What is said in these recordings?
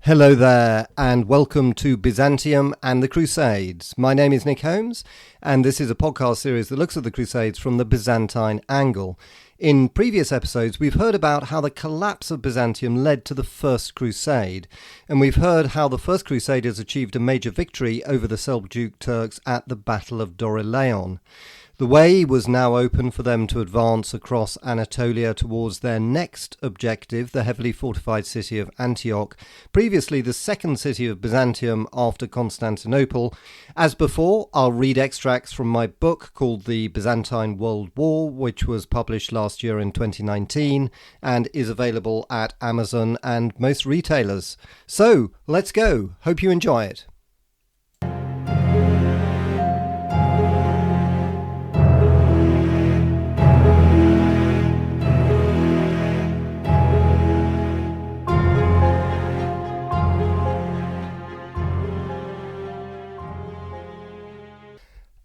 Hello there, and welcome to Byzantium and the Crusades. My name is Nick Holmes, and this is a podcast series that looks at the Crusades from the Byzantine angle. In previous episodes, we've heard about how the collapse of Byzantium led to the First Crusade, and we've heard how the First Crusaders achieved a major victory over the Seljuk Turks at the Battle of Dorylaeon. The way was now open for them to advance across Anatolia towards their next objective, the heavily fortified city of Antioch, previously the second city of Byzantium after Constantinople. As before, I'll read extracts from my book called The Byzantine World War, which was published last year in 2019 and is available at Amazon and most retailers. So, let's go. Hope you enjoy it.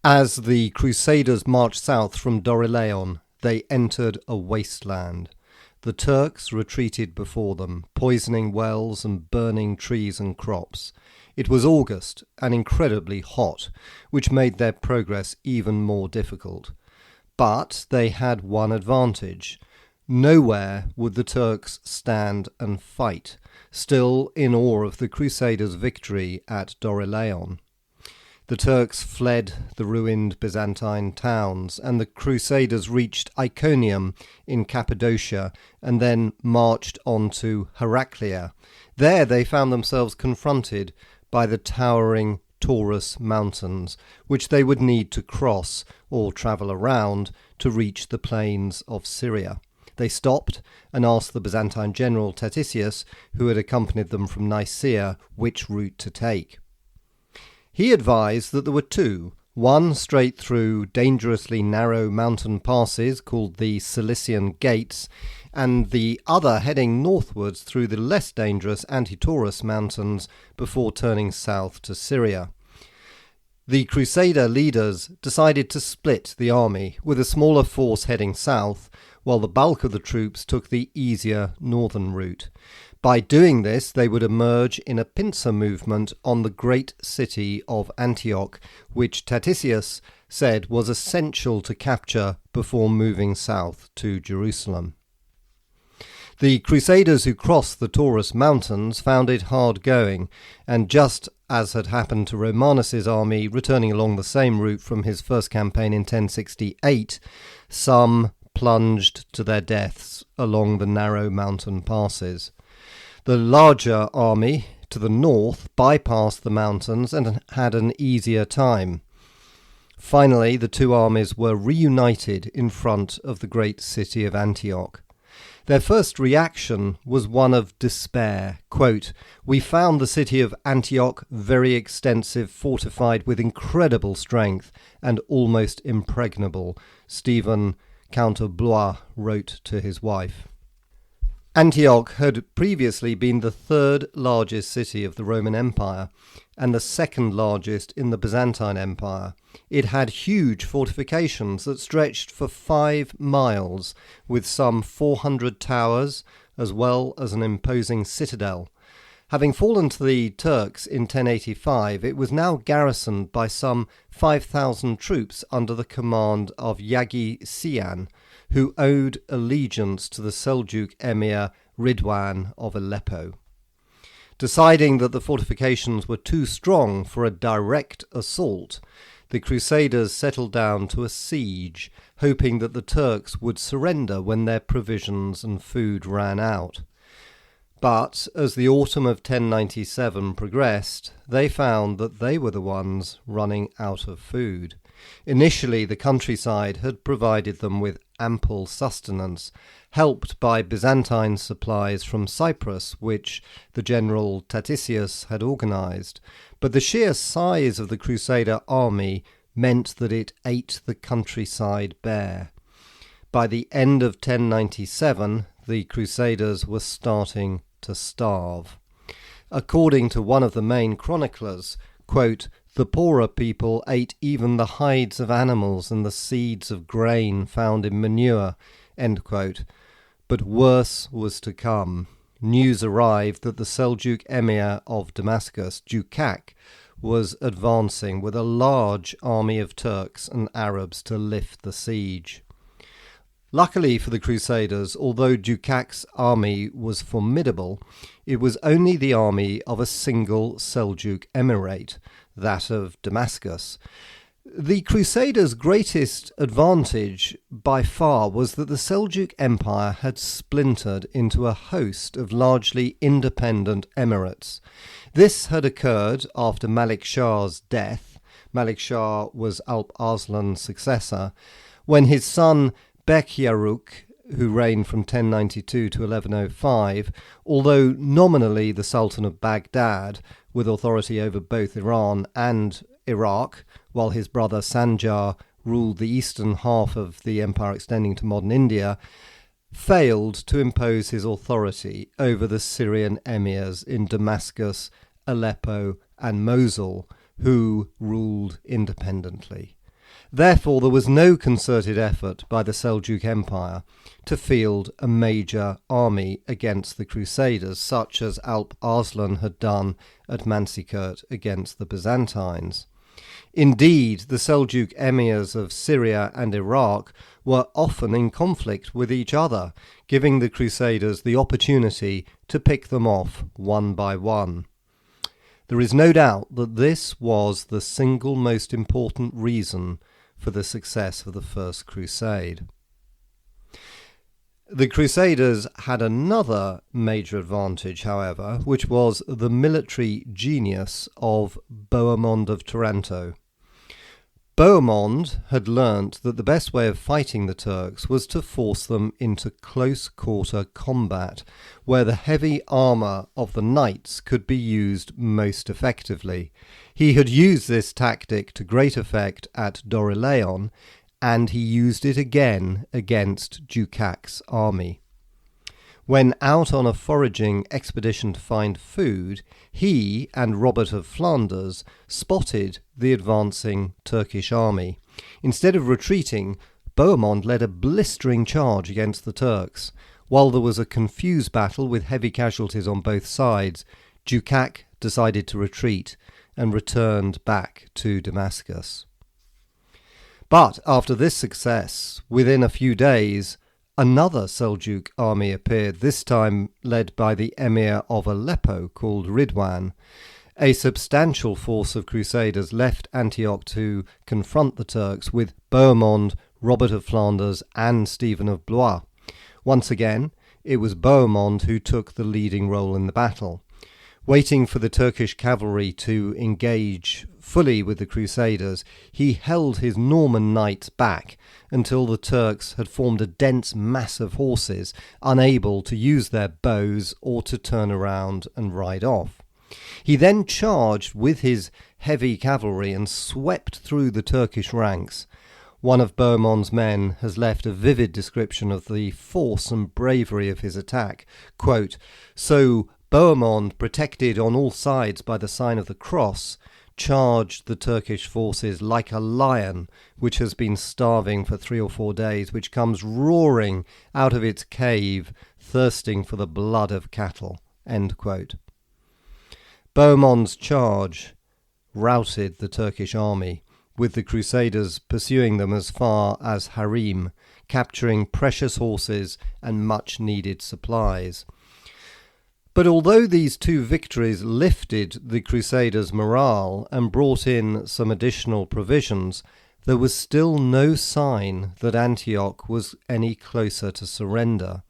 As the Crusaders marched south from Dorylaeon, they entered a wasteland. The Turks retreated before them, poisoning wells and burning trees and crops. It was August and incredibly hot, which made their progress even more difficult. But they had one advantage. Nowhere would the Turks stand and fight, still in awe of the Crusaders' victory at Dorylaeon. The Turks fled the ruined Byzantine towns, and the Crusaders reached Iconium in Cappadocia and then marched on to Heraclea. There they found themselves confronted by the towering Taurus Mountains, which they would need to cross or travel around to reach the plains of Syria. They stopped and asked the Byzantine general Taticius, who had accompanied them from Nicaea, which route to take. He advised that there were two, one straight through dangerously narrow mountain passes called the Cilician Gates, and the other heading northwards through the less dangerous Anti-Taurus mountains before turning south to Syria. The Crusader leaders decided to split the army, with a smaller force heading south, while the bulk of the troops took the easier northern route. By doing this, they would emerge in a pincer movement on the great city of Antioch, which Taticius said was essential to capture before moving south to Jerusalem. The Crusaders who crossed the Taurus Mountains found it hard going, and just as had happened to Romanus's army returning along the same route from his first campaign in 1068, some plunged to their deaths along the narrow mountain passes. The larger army to the north bypassed the mountains and had an easier time. Finally, the two armies were reunited in front of the great city of Antioch. Their first reaction was one of despair. Quote, "We found the city of Antioch very extensive, fortified with incredible strength, and almost impregnable," Stephen Count of Blois wrote to his wife. Antioch had previously been the third largest city of the Roman Empire and the second largest in the Byzantine Empire. It had huge fortifications that stretched for 5 miles, with some 400 towers, as well as an imposing citadel. Having fallen to the Turks in 1085, it was now garrisoned by some 5,000 troops under the command of Yagi Sian, who owed allegiance to the Seljuk emir Ridwan of Aleppo. Deciding that the fortifications were too strong for a direct assault, the Crusaders settled down to a siege, hoping that the Turks would surrender when their provisions and food ran out. But as the autumn of 1097 progressed, they found that they were the ones running out of food. Initially, the countryside had provided them with ample sustenance, helped by Byzantine supplies from Cyprus, which the general Taticius had organised. But the sheer size of the Crusader army meant that it ate the countryside bare. By the end of 1097, the Crusaders were starting to starve. According to one of the main chroniclers, quote, "The poorer people ate even the hides of animals and the seeds of grain found in manure," end quote. But worse was to come. news arrived that the Seljuk emir of Damascus, Jukak, was advancing with a large army of Turks and Arabs to lift the siege. Luckily for the Crusaders, although Jukak's army was formidable, it was only the army of a single Seljuk emirate, that of Damascus. The Crusaders' greatest advantage by far was that the Seljuk Empire had splintered into a host of largely independent emirates. This had occurred after Malik Shah's death. Malik Shah was Alp Arslan's successor, when his son Bekyaruk, who reigned from 1092 to 1105, although nominally the Sultan of Baghdad, with authority over both Iran and Iraq, while his brother Sanjar ruled the eastern half of the empire extending to modern India, failed to impose his authority over the Syrian emirs in Damascus, Aleppo, and Mosul, who ruled independently. Therefore, there was no concerted effort by the Seljuk Empire to field a major army against the Crusaders, such as Alp Arslan had done at Manzikert against the Byzantines. Indeed, the Seljuk emirs of Syria and Iraq were often in conflict with each other, giving the Crusaders the opportunity to pick them off one by one. There is no doubt that this was the single most important reason for the success of the First Crusade. The Crusaders had another major advantage, however, which was the military genius of Bohemond of Taranto. Bohemond had learnt that the best way of fighting the Turks was to force them into close-quarter combat, where the heavy armour of the knights could be used most effectively. He had used this tactic to great effect at Dorylaeon, and he used it again against Jukak's army. When out on a foraging expedition to find food, he and Robert of Flanders spotted the advancing Turkish army. Instead of retreating, Bohemond led a blistering charge against the Turks. While there was a confused battle with heavy casualties on both sides, Jukak decided to retreat and returned back to Damascus. But after this success, within a few days, another Seljuk army appeared, this time led by the emir of Aleppo called Ridwan. A substantial force of Crusaders left Antioch to confront the Turks with Bohemond, Robert of Flanders and Stephen of Blois. Once again, it was Bohemond who took the leading role in the battle. Waiting for the Turkish cavalry to engage fully with the Crusaders, he held his Norman knights back until the Turks had formed a dense mass of horses, unable to use their bows or to turn around and ride off. He then charged with his heavy cavalry and swept through the Turkish ranks. One of Bohemond's men has left a vivid description of the force and bravery of his attack. Quote, "So Bohemond, protected on all sides by the sign of the cross, charged the Turkish forces like a lion which has been starving for 3 or 4 days, which comes roaring out of its cave, thirsting for the blood of cattle." End quote. Bohemond's charge routed the Turkish army, with the Crusaders pursuing them as far as Harim, capturing precious horses and much-needed supplies. But although these two victories lifted the Crusaders' morale and brought in some additional provisions, there was still no sign that Antioch was any closer to surrender,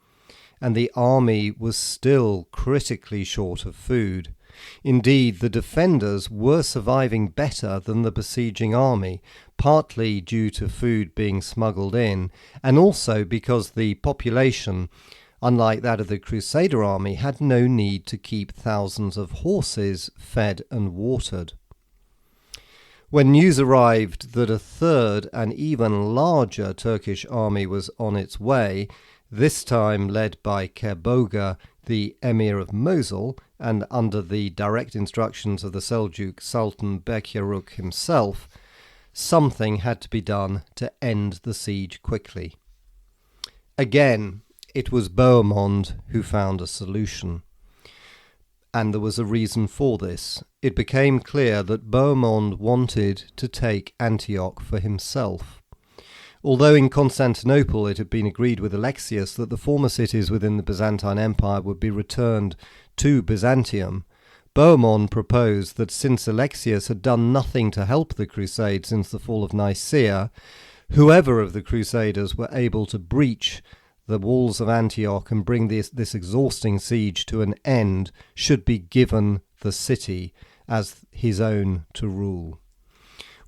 and the army was still critically short of food. Indeed, the defenders were surviving better than the besieging army, partly due to food being smuggled in, and also because the population, unlike that of the Crusader army, had no need to keep thousands of horses fed and watered. When news arrived that a third and even larger Turkish army was on its way, this time led by Kerboga, the emir of Mosul, and under the direct instructions of the Seljuk Sultan Bekyaruk himself, something had to be done to end the siege quickly. Again, it was Bohemond who found a solution. And there was a reason for this. It became clear that Bohemond wanted to take Antioch for himself. Although in Constantinople it had been agreed with Alexius that the former cities within the Byzantine Empire would be returned to Byzantium, Bohemond proposed that since Alexius had done nothing to help the Crusade since the fall of Nicaea, whoever of the Crusaders were able to breach the walls of Antioch and bring this exhausting siege to an end should be given the city as his own to rule.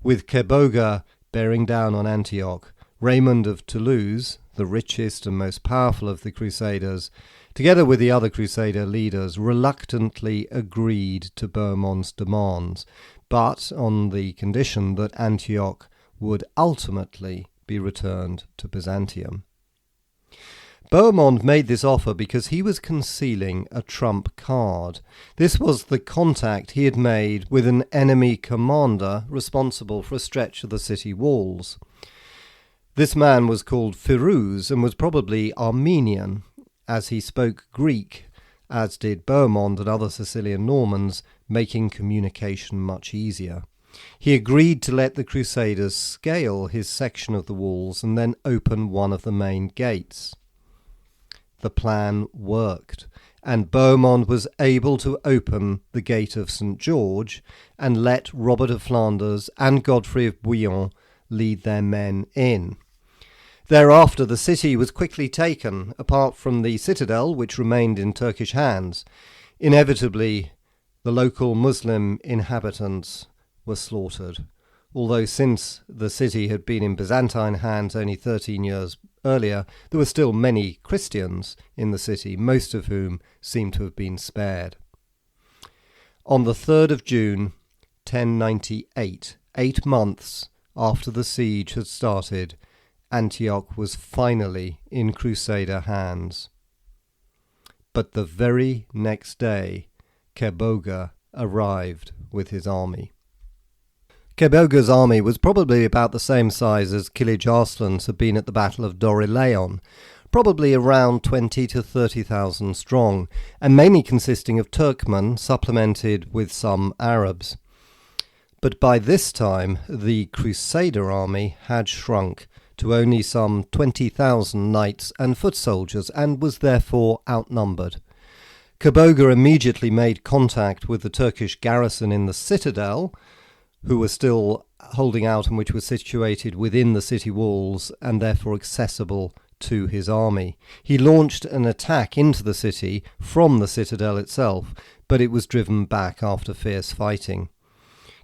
With Kerbogha bearing down on Antioch, Raymond of Toulouse, the richest and most powerful of the Crusaders, together with the other Crusader leaders, reluctantly agreed to Bohemond's demands, but on the condition that Antioch would ultimately be returned to Byzantium. Bohemond made this offer because he was concealing a trump card. This was the contact he had made with an enemy commander responsible for a stretch of the city walls. This man was called Firuz and was probably Armenian, as he spoke Greek, as did Bohemond and other Sicilian Normans, making communication much easier. He agreed to let the Crusaders scale his section of the walls and then open one of the main gates. The plan worked, and Bohemond was able to open the gate of St. George and let Robert of Flanders and Godfrey of Bouillon lead their men in. Thereafter the city was quickly taken, apart from the citadel, which remained in Turkish hands. Inevitably, the local Muslim inhabitants were slaughtered, although since the city had been in Byzantine hands only 13 years earlier, there were still many Christians in the city, most of whom seem to have been spared. On the 3rd of June, 1098, 8 months after the siege had started, Antioch was finally in Crusader hands. But the very next day, Kerbogha arrived with his army. Kerbogha's army was probably about the same size as Kilij Arslan's had been at the Battle of Dorileon, probably around 20 to 30,000 strong, and mainly consisting of Turkmen supplemented with some Arabs. But by this time, the Crusader army had shrunk to only some 20,000 knights and foot soldiers, and was therefore outnumbered. Kerbogha immediately made contact with the Turkish garrison in the citadel, who were still holding out and which was situated within the city walls and therefore accessible to his army. He launched an attack into the city from the citadel itself, but it was driven back after fierce fighting.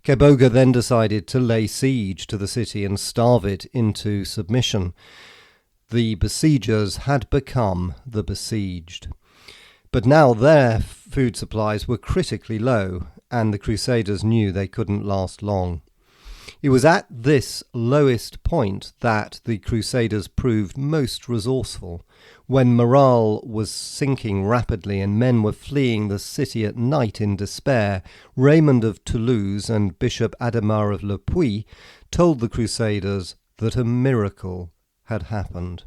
Kerbogha then decided to lay siege to the city and starve it into submission. The besiegers had become the besieged. But now their food supplies were critically low, and the Crusaders knew they couldn't last long. It was at this lowest point that the Crusaders proved most resourceful. When morale was sinking rapidly and men were fleeing the city at night in despair, Raymond of Toulouse and Bishop Adhemar of Le Puy told the Crusaders that a miracle had happened.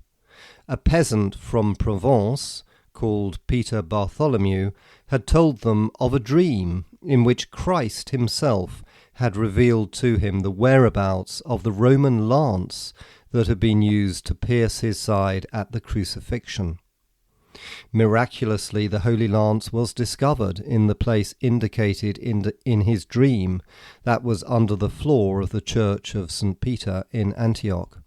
A peasant from Provence, called Peter Bartholomew, had told them of a dream in which Christ himself had revealed to him the whereabouts of the Roman lance that had been used to pierce his side at the crucifixion. Miraculously, the Holy Lance was discovered in the place indicated in his dream, that was under the floor of the church of St. Peter in Antioch.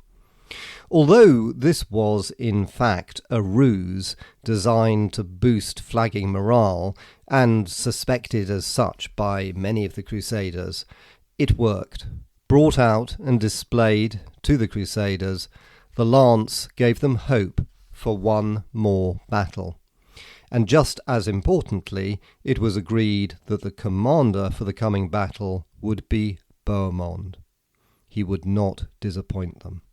Although this was in fact a ruse designed to boost flagging morale, and suspected as such by many of the Crusaders, it worked. Brought out and displayed to the Crusaders, the lance gave them hope for one more battle. And just as importantly, it was agreed that the commander for the coming battle would be Bohemond. He would not disappoint them.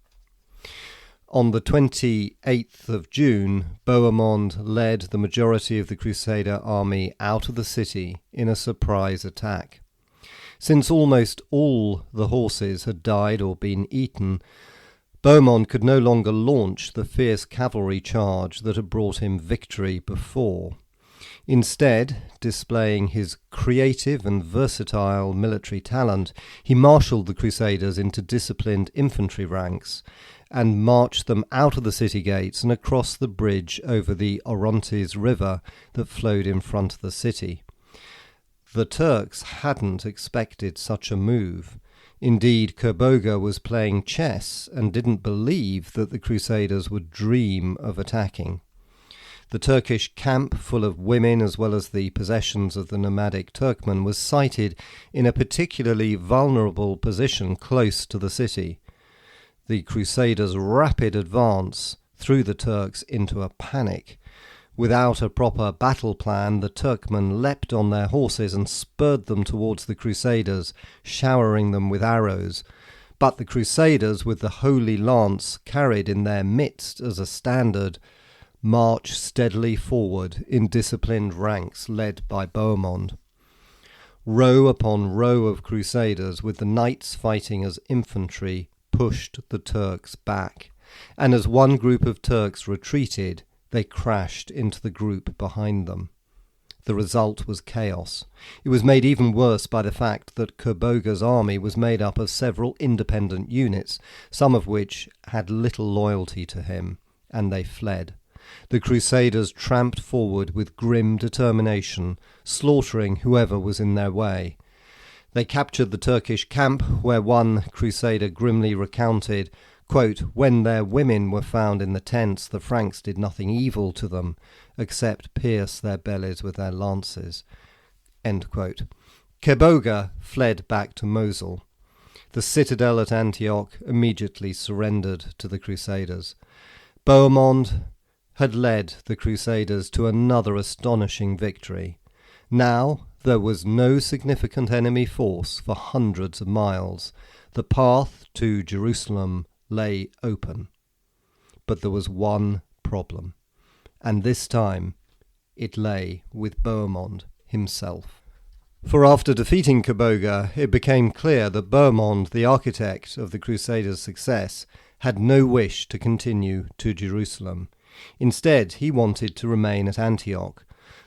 On the 28th of June, Bohemond led the majority of the Crusader army out of the city in a surprise attack. Since almost all the horses had died or been eaten, Bohemond could no longer launch the fierce cavalry charge that had brought him victory before. Instead, displaying his creative and versatile military talent, he marshalled the Crusaders into disciplined infantry ranks and marched them out of the city gates and across the bridge over the Orontes River that flowed in front of the city. The Turks hadn't expected such a move. Indeed, Kerboga was playing chess and didn't believe that the Crusaders would dream of attacking. The Turkish camp, full of women as well as the possessions of the nomadic Turkmen, was sited in a particularly vulnerable position close to the city. The Crusaders' rapid advance threw the Turks into a panic. Without a proper battle plan, the Turkmen leapt on their horses and spurred them towards the Crusaders, showering them with arrows. But the Crusaders, with the holy lance carried in their midst as a standard, marched steadily forward in disciplined ranks led by Bohemond. Row upon row of Crusaders, with the knights fighting as infantry, pushed the Turks back, and as one group of Turks retreated, they crashed into the group behind them. The result was chaos. It was made even worse by the fact that Kerboga's army was made up of several independent units, some of which had little loyalty to him, and they fled. The Crusaders tramped forward with grim determination, slaughtering whoever was in their way. They captured the Turkish camp, where one Crusader grimly recounted, quote, "When their women were found in the tents, the Franks did nothing evil to them, except pierce their bellies with their lances." End quote. Kerboga fled back to Mosul. The citadel at Antioch immediately surrendered to the Crusaders. Bohemond had led the Crusaders to another astonishing victory. Now there was no significant enemy force for hundreds of miles. The path to Jerusalem lay open. But there was one problem, and this time it lay with Bohemond himself. For after defeating Kerboga, it became clear that Bohemond, the architect of the Crusaders' success, had no wish to continue to Jerusalem. Instead, he wanted to remain at Antioch.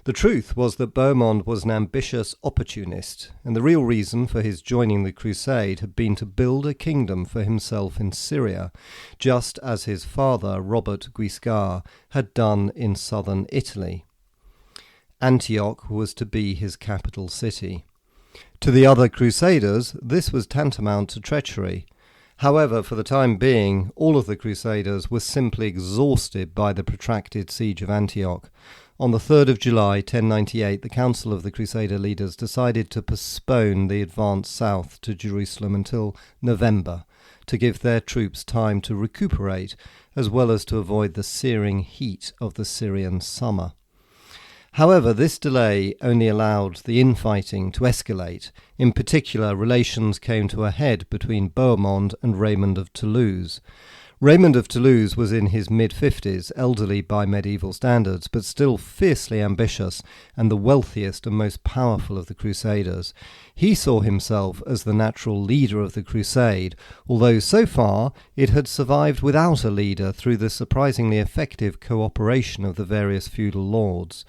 The truth was that Bohemond was an ambitious opportunist, and the real reason for his joining the Crusade had been to build a kingdom for himself in Syria, just as his father, Robert Guiscard, had done in southern Italy. Antioch was to be his capital city. To the other Crusaders, this was tantamount to treachery. However, for the time being, all of the Crusaders were simply exhausted by the protracted siege of Antioch. On the 3rd of July 1098, the Council of the Crusader leaders decided to postpone the advance south to Jerusalem until November, to give their troops time to recuperate, as well as to avoid the searing heat of the Syrian summer. However, this delay only allowed the infighting to escalate. In particular, relations came to a head between Bohemond and Raymond of Toulouse. Raymond of Toulouse was in his mid-50s, elderly by medieval standards, but still fiercely ambitious and the wealthiest and most powerful of the Crusaders. He saw himself as the natural leader of the Crusade, although so far it had survived without a leader through the surprisingly effective cooperation of the various feudal lords.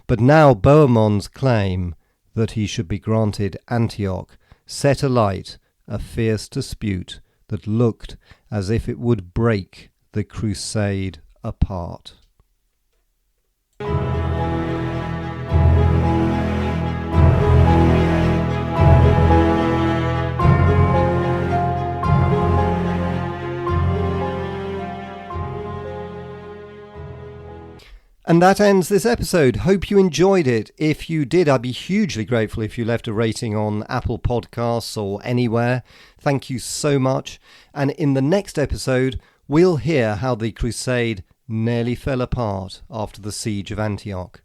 But now Bohemond's claim that he should be granted Antioch set alight a fierce dispute that looked as if it would break the Crusade apart. And that ends this episode. Hope you enjoyed it. If you did, I'd be hugely grateful if you left a rating on Apple Podcasts or anywhere. Thank you so much. And in the next episode, we'll hear how the Crusade nearly fell apart after the siege of Antioch.